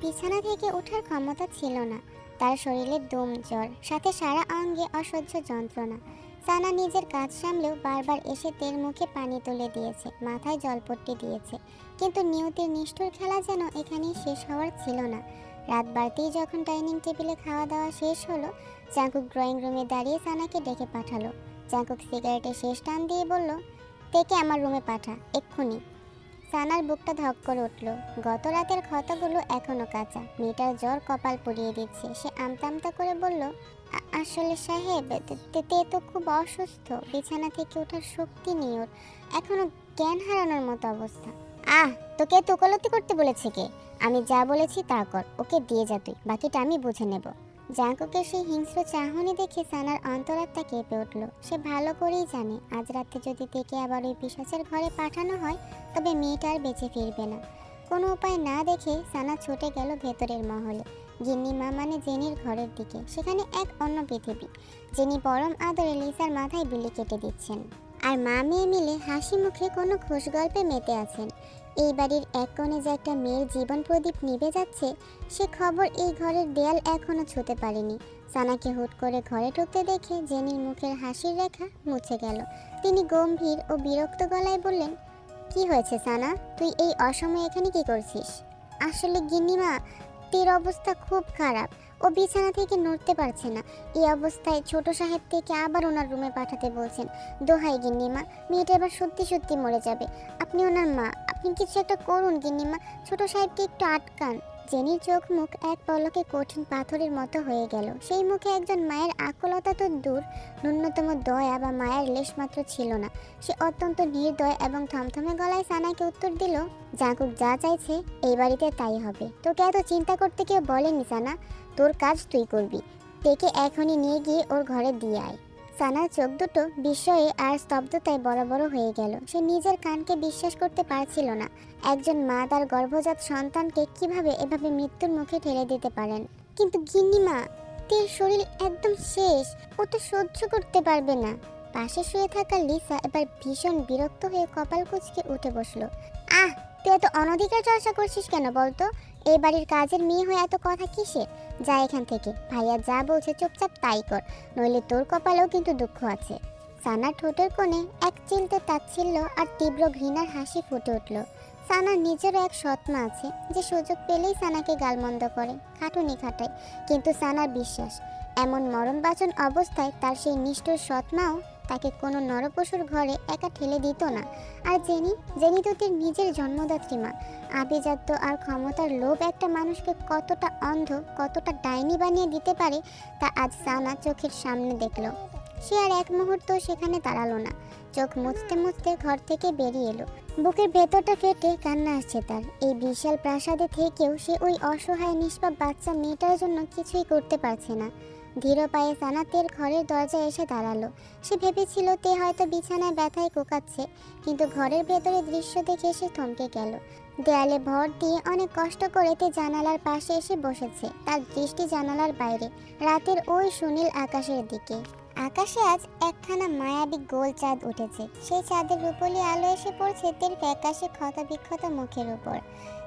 বিছানা থেকে ওঠার ক্ষমতা ছিল না। তার শরীরে দম জ্বর, সাথে সারা অঙ্গে অসহ্য যন্ত্রণা। সানা নিজের কাজ সামলেও বারবার এসে তের মুখে পানি তুলে দিয়েছে, মাথায় জলপট্টি দিয়েছে, কিন্তু নিয়তির নিষ্ঠুর খেলা যেন এখানেই শেষ হওয়ার ছিল না। রাত বাড়তেই যখন ডাইনিং টেবিলে খাওয়া দাওয়া শেষ হলো, জাঙ্কুক ড্রয়িং রুমে দাঁড়িয়ে সানাকে ডেকে পাঠালো। জাঙ্কুক সিগারেটের শেষ টান দিয়ে বলল, তেকে আমার রুমে পাঠা, এক্ষুনি। সানার বুকটা ধক করে উঠল। গত রাতের ক্ষতগুলো এখনো কাঁচা, মেয়েটার জ্বর কপাল পুড়িয়ে দিচ্ছে। সে আমতা আমতা করে বলল, আসলে সাহেব, তে তো খুব অসুস্থ, বিছানা থেকে ওঠার শক্তি নেই ওর, এখনো জ্ঞান হারানোর মতো অবস্থা। তোকে তোকলতি করতে বলেছে কে? আমি যা বলেছি তা কর, ওকে দিয়ে যা তুই, বাকিটা আমি বুঝে নেব। জাঙ্কুকের সেই হিংস্র চাহনি দেখে সানার অন্তরাত্মা কেঁপে উঠল। সে ভালো করেই জানে আজ রাতে যদি থেকে আবার ওই পিশাচের ঘরে পাঠানো হয় তবে মেয়েটা আর বেঁচে ফিরবে না। কোনো উপায় না দেখে সানা ছুটে গেল ভেতরের মহলে, গিন্নিমা মানে জেনির ঘরের দিকে। সেখানে এক অন্য পৃথিবী। জেনি পরম আদরে লিসার মাথায় বিলি কেটে দিচ্ছেন, আর মা মেয়ে মিলে হাসি মুখে কোনো খুশ গল্পে মেতে আছেন। এই বাড়ির এক কোণে যে একটা মেয়ের জীবন প্রদীপ নিভে যাচ্ছে, সে খবর এই ঘরের দেয়াল এখনো ছুঁতে পারেনি। সানাকে হুট করে ঘরে ঢুকতে দেখে জেনির মুখের হাসির রেখা মুছে গেল। তিনি গম্ভীর ও বিরক্ত গলায় বললেন, কি হয়েছে সানা, তুই এই অসময়ে এখানে কি করছিস? আসলে গিন্নিমা, তের অবস্থা খুব খারাপ, ও বিছানা থেকে নড়তে পারছে না। এই অবস্থায় ছোট সাহেব থেকে আবার ওনার রুমে পাঠাতে বলছেন। দোহাই গিন্নিমা, মেয়েটা এবার সত্যি সত্যি মরে যাবে। আপনি ওনার মা, আপনি কিছু একটা করুন গিন্নিমা, ছোট সাহেবকে একটু আটকান। জেনির চোখ মুখ এক পলকে কঠিন পাথরের মতো হয়ে গেল। সেই মুখে একজন মায়ের আকুলতা তো দূর, ন্যূনতম দয়া বা মায়ের লেশমাত্র ছিল না। সে অত্যন্ত নির্দয় এবং থমথমে গলায় সানাকে উত্তর দিল, জাঙ্কুক যা চাইছে এই বাড়িতে তাই হবে। তোকে এত চিন্তা করতে কেউ বলেনি সানা, তোর কাজ তুই করবি। তেকে এখনই নিয়ে গিয়ে ওর ঘরে দিয়ে আয়। সানার চোখ দুটো বিস্ময়ে আর স্তব্ধতায় বড় বড় হয়ে গেল। সে নিজের কানকে বিশ্বাস করতে পারছিল না। একজন মা তার গর্ভজাত সন্তানকে কিভাবে এভাবে মৃত্যুর মুখে ঠেলে দিতে পারেন। কিন্তু গিন্নিমা, তের শরীর একদম শেষ, ও তো সহ্য করতে পারবে না। পাশে শুয়ে থাকা লিসা এবার ভীষণ বিরক্ত হয়ে কপাল কুঁচকে উঠে বসলো। তুই এত অনধিকার চর্চা করছিস কেন বলতো? এই বাড়ির কাজের মেয়ে হয়ে এত কথা কিসের? যা এখান থেকে, ভাইয়া যা বলছে চুপচাপ তাই কর, নইলে তোর কপালেও কিন্তু দুঃখ আছে। সানার ঠোঁটের কোণে এক চিলতে তাচ্ছিল্য আর তীব্র ঘৃণার হাসি ফুটে উঠল। সানার নিজেরও এক সৎমা আছে, যে সুযোগ পেলেই সানাকে গালমন্দ করে, খাটুনি খাটায়। কিন্তু সানার বিশ্বাস, এমন মরণবাচন অবস্থায় তার সেই নিষ্ঠুর সৎমাও তাকে কোনো নরপশুর ঘরে একা ঠেলে দিত না। আর জেনি তো তার নিজের জন্মদাত্রী মা। আভিজাত্য আর ক্ষমতার লোভ একটা মানুষকে কতটা অন্ধ, কতটা ডাইনি বানিয়ে দিতে পারে তা আজ সানা চোখের সামনে দেখল। সে আর এক মুহূর্ত সেখানে দাঁড়ালো না। চোখ মুছতে মুছতে ঘর থেকে বেরিয়ে এলো। বুকের ভেতরটা ফেটে কান্না আসছে তার। এই বিশাল প্রাসাদে থেকেও সে ওই অসহায় নিষ্পাপ বাচ্চা মেয়েটার জন্য কিছুই করতে পারছে না। ধীর পায়ে সানা তের ঘরের দরজায় এসে দাঁড়ালো। সে ভেবেছিল তে হয়তো বিছানায় ব্যথায় কোকাচ্ছে, কিন্তু ঘরের ভেতরে দৃশ্য দেখে সে থমকে গেল। দেয়ালে ভর দিয়ে অনেক কষ্ট করে তে জানালার পাশে এসে বসেছে। তার দৃষ্টি জানালার বাইরে, রাতের ওই সুনীল আকাশের দিকে। আকাশে আজ একখানা মায়াবী গোল চাঁদ উঠেছে। সেই চাঁদের রূপলি আলো এসে পড়ছে তের ফ্যাকাশে ক্ষত বিক্ষত মুখের উপর।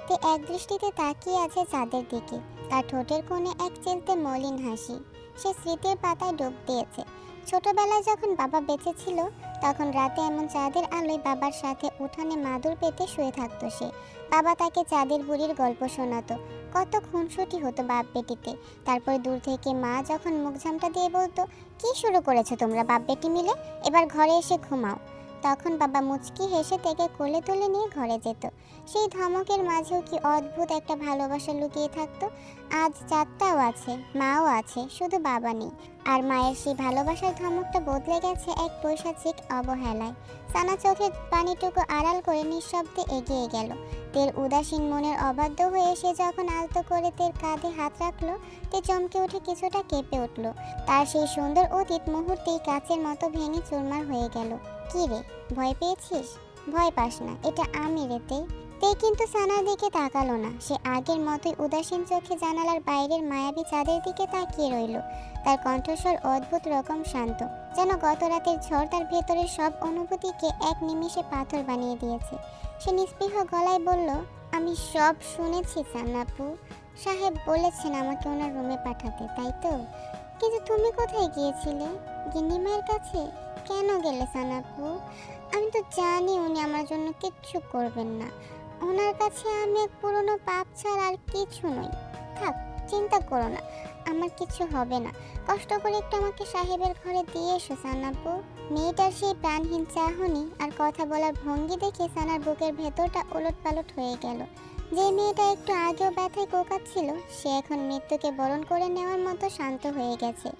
তে এক দৃষ্টিতে তাকিয়ে আছে চাঁদের দিকে। তার ঠোঁটের কোণে এক চিলতে মলিন হাসি। সে স্মৃতির পাতায় ডুব দিয়েছে। ছোটবেলায় যখন বাবা বেঁচে ছিল, তখন রাতে এমন চাঁদের আলোয় বাবার সাথে উঠানে মাদুর পেতে শুয়ে থাকতো সে। বাবা তাকে চাঁদের বুড়ির গল্প শোনাতো। কত খুনসুটি হতো বাপ বেটিতে। তারপর দূর থেকে মা যখন মুখ ঝামটা দিয়ে বলতো, কি শুরু করেছো তোমরা বাপ বেটি মিলে, এবার ঘরে এসে ঘুমাও, তখন বাবা মুচকি হেসে থেকে কোলে তুলে নিয়ে ঘরে যেত। সেই ধমকের মাঝেও কি অদ্ভুত একটা ভালোবাসা লুকিয়ে থাকতো। আজ চাঁদটাও আছে, মাও আছে, শুধু বাবা নেই। আর মায়ের সেই ভালোবাসার ধমকটা বদলে গেছে এক পৈশাচিক অবহেলায়। সানা চোখের পানিটুকু আড়াল করে নিঃশব্দে এগিয়ে গেল। তের উদাসীন মনের অবাধ্য হয়ে সে যখন আলতো করে তের কাঁধে হাত রাখলো, তে চমকে উঠে কিছুটা কেঁপে উঠল। তার সেই সুন্দর অতীত মুহূর্তেই কাচের মতো ভেঙে চুরমার হয়ে গেল। কি রে, ভয় পেয়েছিস? ভয় পাস না, এটা আমি রে তে। তে কিন্তু সানার দিকে তাকালো না। সে আগের মতোই উদাসীন চোখে জানালার বাইরের মায়াবী চাঁদের দিকে তাকিয়ে রইল। তার কণ্ঠস্বর অদ্ভুত রকম শান্ত, যেন গত রাতের ঝড় তার ভেতরের সব অনুভূতিকে এক নিমিষে পাথর বানিয়ে দিয়েছে। সে নিস্পৃহ গলায় বলল, আমি সব শুনেছি সানাপু, সাহেব বলেছেন আমাকে ওনার রুমে পাঠাতে, তাই তো? কিন্তু তুমি কোথায় গিয়েছিলে? গিন্নিমায়ের কাছে? কেন গেলে সানাপু? আমি তো জানি উনি আমার জন্য কিচ্ছু করবেন না। ওনার কাছে আমি এক পুরনো পাপ ছাড়া আর কিছু নই। থাক, চিন্তা করো না, আমার কিছু হবে না। কষ্ট করে একটু আমাকে সাহেবের ঘরে দিয়ে এসো সানাপু। মেয়েটার সেই প্রাণহীন চাহনি আর কথা বলার ভঙ্গি দেখে সানার বুকের ভেতরটা ওলটপালট হয়ে গেল। যে মেয়েটা একটু আগেও ব্যথায় কোকাচ্ছিল, সে এখন মৃত্যুকে বরণ করে নেওয়ার মতো শান্ত হয়ে গেছে।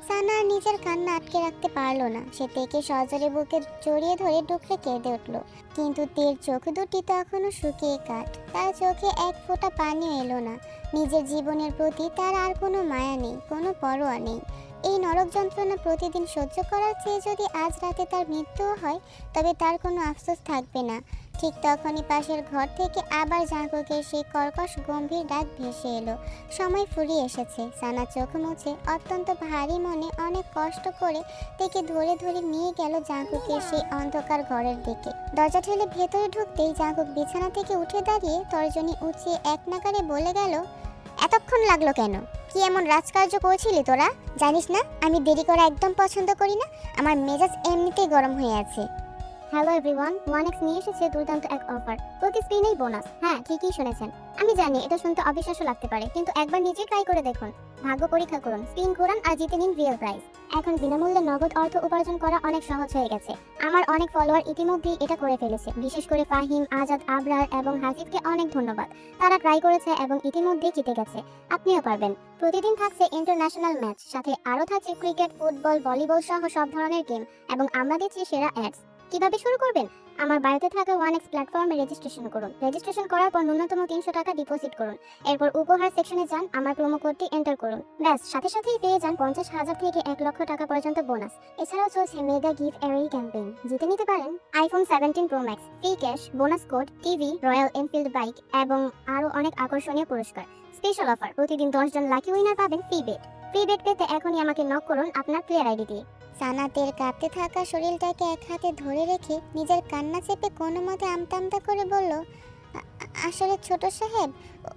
সানা আর নিজের কান্না আটকে রাখতে পারল না। সে তেকে সজোরে বুকে জড়িয়ে ধরে ডুকরে কেঁদে উঠল। কিন্তু তের চোখ দুটি তখনও শুকিয়ে কাঠ। তার চোখে এক ফোঁটা পানিও এলো না। নিজের জীবনের প্রতি তার আর কোনো মায়া নেই, কোনো পরোয়া নেই। এই নরক যন্ত্রণা প্রতিদিন সহ্য করার চেয়ে যদি আজ রাতে তার মৃত্যুও হয়, তবে তার কোনো আফসোস থাকবে না। ঠিক তখনই পাশের ঘর থেকে আবার জাঁকুকের সেই কর্কশ গম্ভীর ডাক ভেসে এলো। সময় ফুরিয়ে এসেছে। সানা চোখ মুছে অত্যন্ত ভারী মনে অনেক কষ্ট করে তেকে ধরে ধরে নিয়ে গেল জাঁকুকের সেই অন্ধকার ঘরের দিকে। দরজা ঠেলে ভেতরে ঢুকতেই জাঁকুক বিছানা থেকে উঠে দাঁড়িয়ে তর্জনী উঁচিয়ে এক নাগারে বলে গেল, এতক্ষণ লাগলো কেন? কি এমন রাজকার্য করছিলি তোরা? জানিস না আমি দেরি করা একদম পছন্দ করি না। আমার মেজাজ এমনিতেই গরম হয়ে আছে। হ্যালো এভরিওয়ান, ওয়ানেক্স নিয়ে এসেছে দুর্দান্ত এক অফার, প্রতি স্পিনেই বোনাস। হ্যাঁ, ঠিকই শুনেছেন। আমি জানি এটা শুনতে অবিশ্বাস্য লাগতে পারে, কিন্তু একবার নিজে ট্রাই করে দেখুন। ভাগ্য পরীক্ষা করুন, স্পিন ঘোরান আর জিতে নিন রিয়েল প্রাইজ। এখন বিনামূল্যে নগদ অর্থ উপার্জন করা অনেক সহজ হয়ে গেছে। আমার অনেক ফলোয়ার ইতিমধ্যেই এটা করে ফেলেছে, বিশেষ করে ফাহিম, আজাদ, আবরার এবং হাসিফকে অনেক ধন্যবাদ। তারা ট্রাই করেছে এবং ইতিমধ্যেই জিতে গেছে। আপনিও পারবেন। প্রতিদিন থাকছে ইন্টারন্যাশনাল ম্যাচ, সাথে আরও থাকছে ক্রিকেট, ফুটবল, ভলিবল সহ সব ধরনের গেম, এবং আমরা দিচ্ছি সেরা অ্যাডস। কিভাবে শুরু করবেন? আমার বাড়িতে থাকা ওয়ানেক্স প্ল্যাটফর্মে রেজিস্ট্রেশন করুন। রেজিস্ট্রেশন করার পর ন্যূনতম 300 টাকা ডিপোজিট করুন। এরপর উপহার সেকশনে যান, আমার প্রোমো কোডটি এন্টার করুন। ব্যাস, সাথে সাথেই পেয়ে যান 50,000 থেকে 1 লক্ষ টাকা পর্যন্ত বোনাস। এছাড়াও চলছে মেগা গিফট অ্যাওয়ে ক্যাম্পেইন। জিতে নিতে পারেন iPhone 17 pro max, free cash, bonus code, TV, royal Enfield bike এবং আরও অনেক আকর্ষণীয় পুরস্কার। স্পেশাল অফার, প্রতিদিন 10 জন লাকি উইনার পাবেন ফ্রি বেট। ফ্রি বেট পেতে এখনই আমাকে নক করুন আপনার প্লেয়ার আইডি দিয়ে। সানাতের কাঁপতে থাকা শরীরটাকে এক হাতে ধরে রেখে নিজের কান্না চেপে কোনো মতে আমতা আমতা করে বলল, আসলে ছোট সাহেব,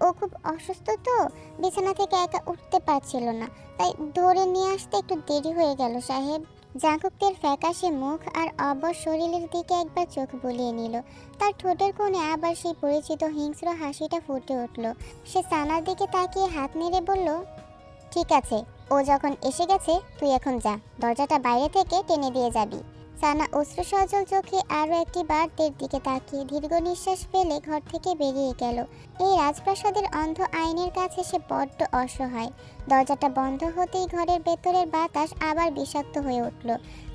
ও খুব অসুস্থ তো, বিছানা থেকে একা উঠতে পারছিল না, তাই ধরে নিয়ে আসতে একটু দেরি হয়ে গেল সাহেব। জাঁকুকের ফ্যাকাশে মুখ আর অবশ শরীরের দিকে একবার চোখ বুলিয়ে নিল। তার ঠোঁটের কোণে আবার সেই পরিচিত হিংস্র হাসিটা ফুটে উঠল। সে সানার দিকে তাকিয়ে হাত নেড়ে বলল, ঠিক আছে, ও যখন এসে গেছে তুই এখন যা, দরজাটা বাইরে থেকে টেনে দিয়ে যাবি। সানা অশ্রু সজল চোখে আরও একটি বার তের দিকে তাকিয়ে দীর্ঘ নিঃশ্বাস ফেলে ঘর থেকে বেরিয়ে গেল। এই রাজপ্রাসাদের অন্ধ আইনের কাছে সে বড্ড অসহায়। দরজাটা বন্ধ হতেই ঘরের ভেতরের বাতাস আবার বিষাক্ত হয়ে উঠল।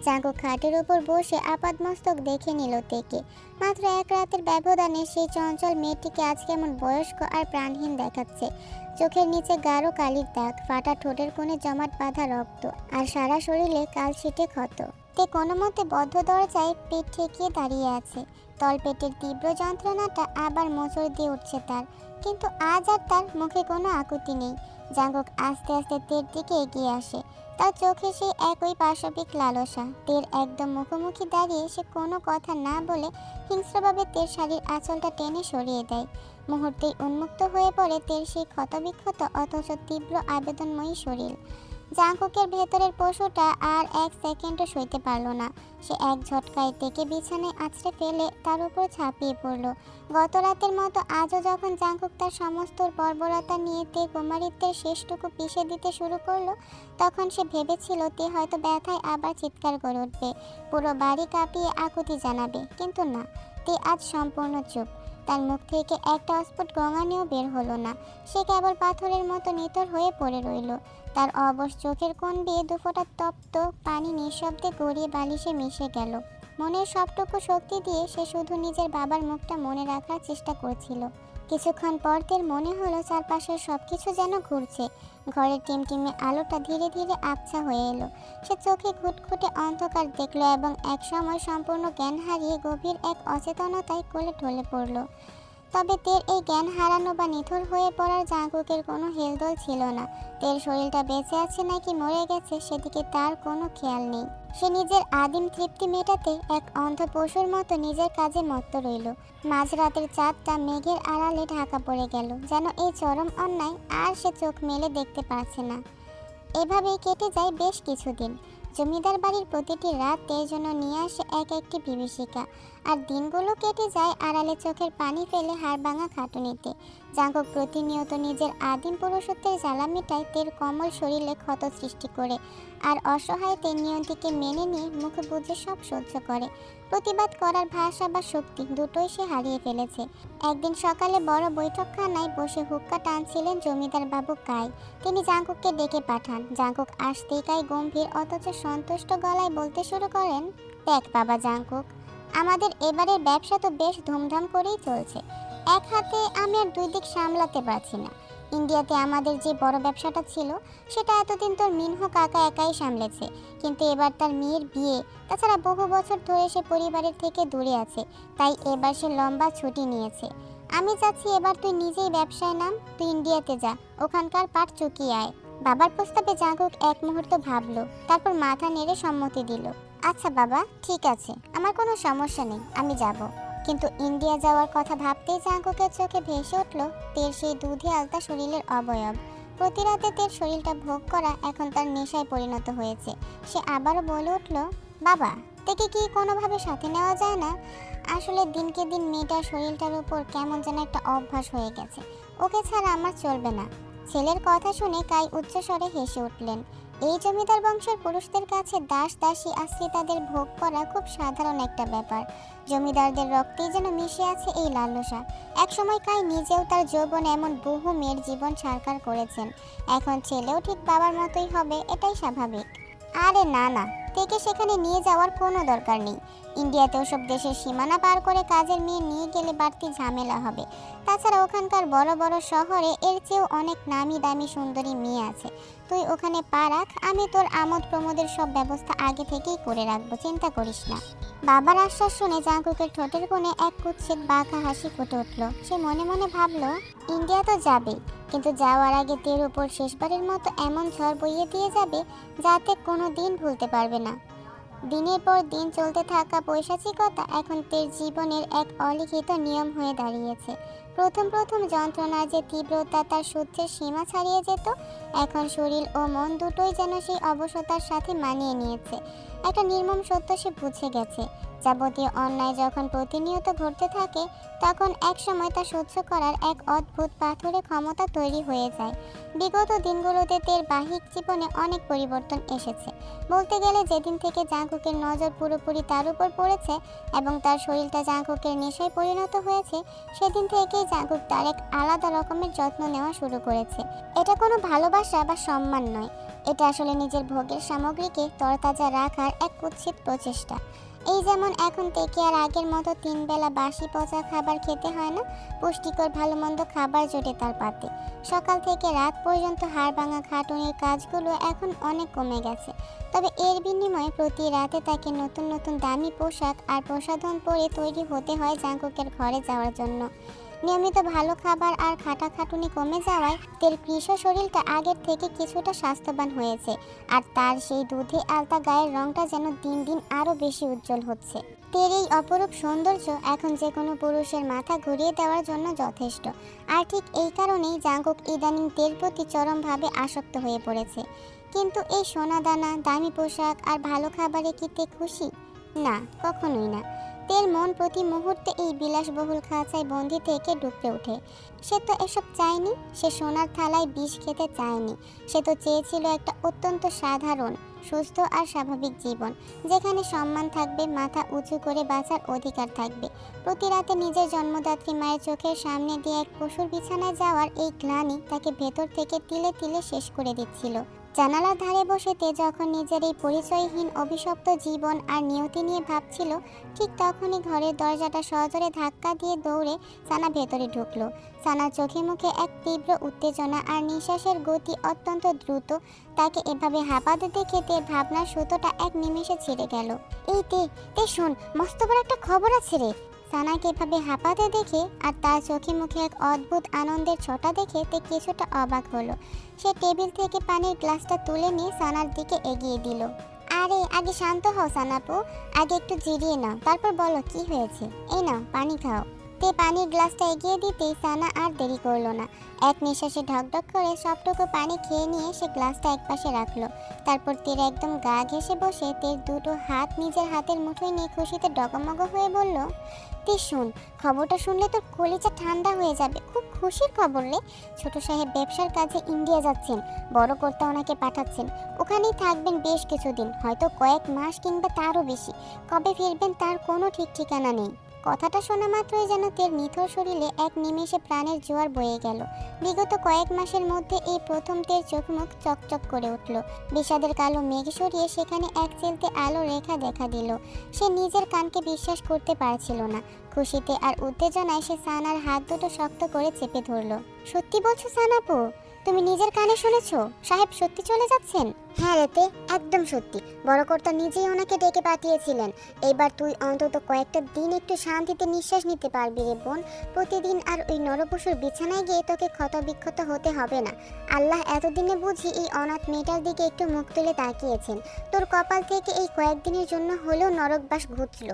জাঁকু খাটের উপর বসে আপাদমস্তক দেখে নিল তেকে। মাত্র এক রাতের ব্যবধানে সেই চঞ্চল মেয়েটিকে আজ কেমন বয়স্ক আর প্রাণহীন দেখাচ্ছে। চোখের নিচে গাঢ় কালির দাগ, ফাটা ঠোঁটের কোণে জমাট বাঁধা রক্ত, আর সারা শরীরে কালশিটে ক্ষত। তে কোনো মতে বদ্ধ দরজায় পেট ঠেকিয়ে দাঁড়িয়ে আছে। তলপেটের তীব্র যন্ত্রণাটা আবার মোচড় দিয়ে উঠছে তার, কিন্তু আজ আর তার মুখে কোনো আকুতি নেই। জাঙ্গক আস্তে আস্তে তের দিকে এগিয়ে আসে। তার চোখে সেই একই পাশবিক লালসা। তের একদম মুখোমুখি দাঁড়িয়ে সে কোনো কথা না বলে হিংস্রভাবে তের শাড়ির আঁচলটা টেনে সরিয়ে দেয়। মুহূর্তেই উন্মুক্ত হয়ে পড়ে তের সেই ক্ষতবিক্ষত অথচ তীব্র আবেদনময়ী শরীর। জাঁকুকের ভেতরের পশুটা আর এক সেকেন্ডও সইতে পারল না। সে এক ঝটকায় তেকে বিছানায় আছড়ে ফেলে তার উপর ঝাঁপিয়ে পড়ল। গত রাতের মতো আজও যখন জাঁকুক তার সমস্ত বর্বরতা নিয়ে তে কুমারিত্বের শেষটুকু পিষে দিতে শুরু করলো, তখন সে ভেবেছিল তে হয়তো ব্যথায় আবার চিৎকার করে উঠবে, পুরো বাড়ি কাঁপিয়ে আকুতি জানাবে। কিন্তু না, তে আজ সম্পূর্ণ চুপ। তার মুখ থেকে একটা অস্ফুট গঙানিও বের হলো না। সে কেবল পাথরের মতো নিথর হয়ে পড়ে রইল। তার অবশ চোখের কোণ দিয়ে দুফোঁটা তপ্ত পানি নিঃশব্দে গড়িয়ে বালিশে মিশে গেল। মনের সবটুকু শক্তি দিয়ে সে শুধু নিজের বাবার মুখটা মনে রাখার চেষ্টা করছিল। কিছুক্ষণ পর তের মনে হলো চারপাশের সবকিছু যেন ঘুরছে। ঘরের টিমটিমে আলোটা ধীরে ধীরে আবছা হয়ে এলো। সে চোখে ঘুটঘুটে অন্ধকার দেখল এবং একসময় সম্পূর্ণ জ্ঞান হারিয়ে গভীর এক অচেতনতায় কোলে ঢলে পড়ল। তবে তের এই জ্ঞান হারানো বা নিথর হয়ে পড়ার জাঁকুকের কোনো হেলদোল ছিল না। তের শরীরটা বেঁচে আছে নাকি মরে গেছে সেদিকে তার কোনো খেয়াল নেই। সে নিজের আদিম তৃপ্তি মেটাতে এক অন্ধ পশুর মতো নিজের কাজে মত্ত রইল। মাঝরাতের চাঁদটা মেঘের আড়ালে ঢাকা পড়ে গেল, যেন এই চরম অন্যায় আর সে চোখ মেলে দেখতে পারছে না। এভাবেই কেটে যায় বেশ কিছুদিন। জমিদার বাড়ির প্রতিটি রাত তের জন্য নিয়ে আসে এক একটি বিভীষিকা, আর দিনগুলো কেটে যায় আড়ালে চোখের পানি ফেলে হাড়ভাঙা খাটুনিতে। জাঙ্কুক প্রতিনিয়ত নিজের আদিম পুরুষত্বের জ্বালা মেটায় তের কোমল শরীরে ক্ষত সৃষ্টি করে, আর অসহায় তে নিয়ন্তিকে মেনে নিয়ে মুখ বুজে সব সহ্য করে। প্রতিবাদ করার ভাষা বা শক্তি দুটোই সে হারিয়ে ফেলেছে। একদিন সকালে বড় বৈঠকখানায় বসে হুক্কা টানছিলেন জমিদার বাবু কাই। তিনি জাঙ্কুককে ডেকে পাঠান। জাঙ্কুক আসতেই কাই গম্ভীর অথচ সন্তুষ্ট গলায় বলতে শুরু করেন, দেখ বাবা জাঙ্কুক, আমাদের এবারের ব্যবসা তো বেশ ধুমধাম করেই চলছে। এক হাতে আমি আর দুই দিক সামলাতে পারছি না। ইন্ডিয়াতে আমাদের যে বড় ব্যবসাটা ছিল সেটা এতদিন তোর মিনহো কাকা একাই সামলেছে, কিন্তু এবার তার মেয়ের বিয়ে, তাছাড়া বহু বছর ধরে সে পরিবারের থেকে দূরে আছে, তাই এবার সে লম্বা ছুটি নিয়েছে। আমি চাচ্ছি এবার তুই নিজেই ব্যবসায় নাম, তুই ইন্ডিয়াতে যা, ওখানকার পাট চুকিয়ে আয়। বাবার প্রস্তাবে জাঙ্কুক এক মুহূর্ত ভাবলো, তারপর মাথা নেড়ে সম্মতি দিল। আচ্ছা বাবা, ঠিক আছে, আমার কোনো সমস্যা নেই, আমি যাব। কিন্তু ইন্ডিয়া যাওয়ার কথা ভাবতেই জাঙ্কুকের চোখে ভেসে উঠল তের সেই দুধে আলতা শরীরের অবয়ব। প্রতি রাতে তের শরীরটা ভোগ করা এখন তার নেশায় পরিণত হয়েছে। সে আবারও বলে উঠল, বাবা, তেকে কি কোনোভাবে সাথে নেওয়া যায় না? আসলে দিনকে দিন মেয়েটার শরীরটার উপর কেমন যেন একটা অভ্যাস হয়ে গেছে, ওকে ছাড়া আমার চলবে না। ছেলের কথা শুনে কাই উচ্চস্বরে হেসে উঠলেন। এই জমিদার বংশের পুরুষদের কাছে দাস দাসী আশ্রিতাদের ভোগ করা খুব সাধারণ একটা ব্যাপার। জমিদারদের রক্তেই যেন মিশে আছে এই লালসা। একসময় কাই নিজেও তার যৌবনে এমন বহু মেয়ের জীবন সারকার করেছেন। এখন ছেলেও ঠিক বাবার মতোই হবে, এটাই স্বাভাবিক। আরে না না, তেকে সেখানে নিয়ে যাওয়ার কোনো দরকার নেই। ইন্ডিয়াতে ওসব দেশের সীমানা পার করে কাজের মেয়ে নিয়ে গেলে বাড়তি ঝামেলা হবে। তাছাড়া ওখানকার বড় বড় শহরে এর চেয়েও অনেক নামি দামি সুন্দরী মেয়ে আছে। তুই ওখানে পা রাখ, আমি তোর আমোদ প্রমোদের সব ব্যবস্থা আগে থেকেই করে রাখবো, চিন্তা করিস না। বাবার আশ্বাস শুনে জাঙ্কুকের ঠোঁটের কোণে এক কুৎসিত বাঁকা হাসি ফুটে উঠল। সে মনে মনে ভাবলো, ইন্ডিয়া তো যাবেই, কিন্তু যাওয়ার আগে তের উপর শেষবারের মতো এমন ঝড় বইয়ে দিয়ে যাবে যাতে কোনো দিন ভুলতে পারবে না। দিনের পর দিন চলতে থাকা পৈশাচিকতা এখন তের জীবনের এক অলিখিত নিয়ম হয়ে দাঁড়িয়েছে। প্রথম প্রথম যন্ত্রণার যে তীব্রতা তার সহ্যের সীমা ছাড়িয়ে যেত, এখন শরীর ও মন দুটোই যেন সেই অবসতার সাথে মানিয়ে নিয়েছে। একটা নির্মম সত্য সে বুঝে গেছে, যাবতীয় অন্যায় যখন প্রতিনিয়ত ঘটতে থাকে তখন এক সময় তা সহ্য করার এক অদ্ভুত পাথুরে ক্ষমতা তৈরি হয়ে যায়। বিগত দিনগুলোতে তের বাহিক জীবনে অনেক পরিবর্তন এসেছে। বলতে গেলে যেদিন থেকে জাঙ্কুকের নজর পুরোপুরি তার উপর পড়েছে এবং তার শরীরটা জাঙ্কুকের নেশায় পরিণত হয়েছে, সেদিন থেকেই জাঙ্কুক তার এক আলাদা রকমের যত্ন নেওয়া শুরু করেছে। এটা কোনো ভালোবাসা বা সম্মান নয়, এটা আসলে নিজের ভোগের সামগ্রীকে তরতাজা রাখার এক কুৎসিত প্রচেষ্টা। এই যেমন এখন থেকে আর আগের মতো 3 বেলা বাসি পচা খাবার খেতে হয় না, পুষ্টিকর ভালো মন্দ খাবার জোটে তার পাতে। সকাল থেকে রাত পর্যন্ত হাড়ভাঙা খাটুনির কাজগুলো এখন অনেক কমে গেছে। তবে এর বিনিময়ে প্রতি রাতে তাকে নতুন নতুন দামি পোশাক আর প্রসাধন পরে তৈরি হতে হয় জাঙ্কুকের ঘরে যাওয়ার জন্য। নিয়মিত ভালো খাবার আর খাটাখাটুনি কমে যাওয়ায় তের কৃষ শরীরটা আগের থেকে কিছুটা স্বাস্থ্যবান হয়েছে, আর তার সেই দুধে আলতা গায়ের রংটা যেন দিন দিন আরও বেশি উজ্জ্বল হচ্ছে। তের এই অপরূপ সৌন্দর্য এখন যে কোনো পুরুষের মাথা ঘুরিয়ে দেওয়ার জন্য যথেষ্ট। আর ঠিক এই কারণেই জাঙ্কুক ইদানিং তের প্রতি চরমভাবে আসক্ত হয়ে পড়েছে। কিন্তু এই সোনাদানা, দামি পোশাক আর ভালো খাবারে কি তে খুশি? না, কখনোই না। তের মন প্রতি মুহূর্তে এই বিলাসবহুল খাঁচায় বন্দি থেকে ডুবতে ওঠে। সে তো এসব চায়নি, সে সোনার থালায় বিষ খেতে চায়নি। সে তো চেয়েছিল একটা অত্যন্ত সাধারণ, সুস্থ আর স্বাভাবিক জীবন, যেখানে সম্মান থাকবে, মাথা উঁচু করে বাঁচার অধিকার থাকবে। প্রতি রাতে নিজের জন্মদাত্রী মায়ের চোখের সামনে দিয়ে এক পশুর বিছানায় যাওয়ার এই গ্লানি তাকে ভেতর থেকে তিলে তিলে শেষ করে দিচ্ছিল। জানালার ধারে বসে তে যখন নিজের এই পরিচয়হীন অভিশপ্ত জীবন আর নিয়তি নিয়ে ভাবছিল, ঠিক তখনই ঘরের দরজাটা সজোরে ধাক্কা দিয়ে দৌড়ে সানা ভেতরে ঢুকলো। সানার চোখে মুখে এক তীব্র উত্তেজনা আর নিঃশ্বাসের গতি অত্যন্ত দ্রুত। তাকে এভাবে হাঁপাতে দেখে তের ভাবনার সুতোটা এক নিমেষে ছিঁড়ে গেল। এই তে শোন, মস্ত বড় একটা খবর আছে রে। সানাকে এভাবে হাঁপাতে দেখে আর তার চোখে মুখে এক অদ্ভুত আনন্দের ছোটা দেখে তে কিছুটা অবাক হলো। সে টেবিল থেকে পানির গ্লাসটা তুলে নিয়ে সানার দিকে এগিয়ে দিল। আরে আগে শান্ত হও সানাপু, আগে একটু জিরিয়ে নাও, তারপর বলো কি হয়েছে। এই নাও পানি খাও। তে পানির গ্লাসটা এগিয়ে দিতেই সানা আর দেরি করলো না। এক নিঃশ্বাসে ঢকঢক করে সবটুকু পানি খেয়ে নিয়ে সে গ্লাসটা একপাশে রাখলো। তারপর তের একদম গা ঘেঁষে বসে তের দুটো হাত নিজের হাতের মুঠোয় নিয়ে খুশিতে ডগমগ হয়ে বলল, তে শোন, খবরটা শুনলে তোর কলিজা ঠান্ডা হয়ে যাবে। খুব খুশির খবর রে। ছোট সাহেব ব্যবসার কাজে ইন্ডিয়া যাচ্ছেন, বড় কর্তা ওনাকে পাঠাচ্ছেন। ওখানেই থাকবেন বেশ কিছুদিন, হয়তো কয়েক মাস কিংবা তারও বেশি। কবে ফিরবেন তার কোনো ঠিক ঠিকানা নেই। কথাটা শোনা মাত্রই যেন তের নিথর শরীরে এক নিমেষে প্রাণের জোয়ার বয়ে গেল। বিগত কয়েক মাসের মধ্যে এই প্রথম তের চোখ মুখ চকচক করে উঠল। বিষাদের কালো মেঘ সরিয়ে সেখানে এক চেলতে আলো রেখা দেখা দিল। সে নিজের কানকে বিশ্বাস করতে পারছিল না। খুশিতে আর উত্তেজনায় সে সানার হাত দুটো শক্ত করে চেপে ধরল। সত্যি বলছো সানাপু? তুমি নিজের কানে শুনেছো সাহেব সত্যি চলে যাচ্ছেন? হ্যাঁ রেতে, একদম সত্যি। বড় কর্তা নিজেই ওনাকে ডেকে পাঠিয়েছিলেন। এইবার তুই অন্তত কয়েকটা দিন একটু শান্তিতে নিঃশ্বাস নিতে পারবি রে বোন। প্রতিদিন আর ওই নরপশুর বিছানায় গিয়ে তোকে ক্ষতবিক্ষত হতে হবে না। আল্লাহ এতদিনে বুঝি এই অনাথ মেয়েটার দিকে একটু মুখ তুলে তাকিয়েছেন। তোর কপাল থেকে এই কয়েকদিনের জন্য হলেও নরকবাস ঘুচল।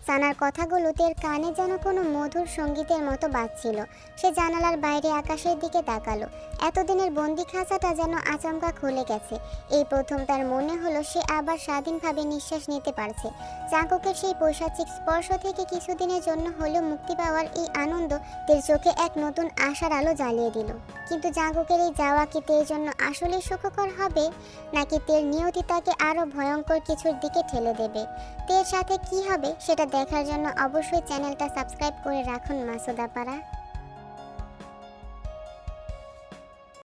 সানার কথাগুলো তের কানে যেন কোনো মধুর সঙ্গীতের মতো বাজছিল। সে জানালার বাইরে আকাশের দিকে তাকালো। এতদিনের বন্দি খাঁচাটা যেন আচমকা খুলে গেছে। এই প্রথম তার মনে হলো সে আবার স্বাধীনভাবে নিঃশ্বাস নিতে পারছে। চাঙ্কুকের সেই পৈশাচিক স্পর্শ থেকে কিছুদিনের জন্য হলেও মুক্তি পাওয়ার এই আনন্দ তের চোখে এক নতুন আশার আলো জ্বালিয়ে দিল। কিন্তু চাঙ্কুকের এই যাওয়া কি তের জন্য আসলে সুখকর হবে, নাকি তের নিয়তি তাকে আরও ভয়ঙ্কর কিছুর দিকে ঠেলে দেবে? তের সাথে কি হবে সেটা দেখার জন্য অবশ্যই চ্যানেলটা সাবস্ক্রাইব করে রাখুন মাসুদাপাড়া।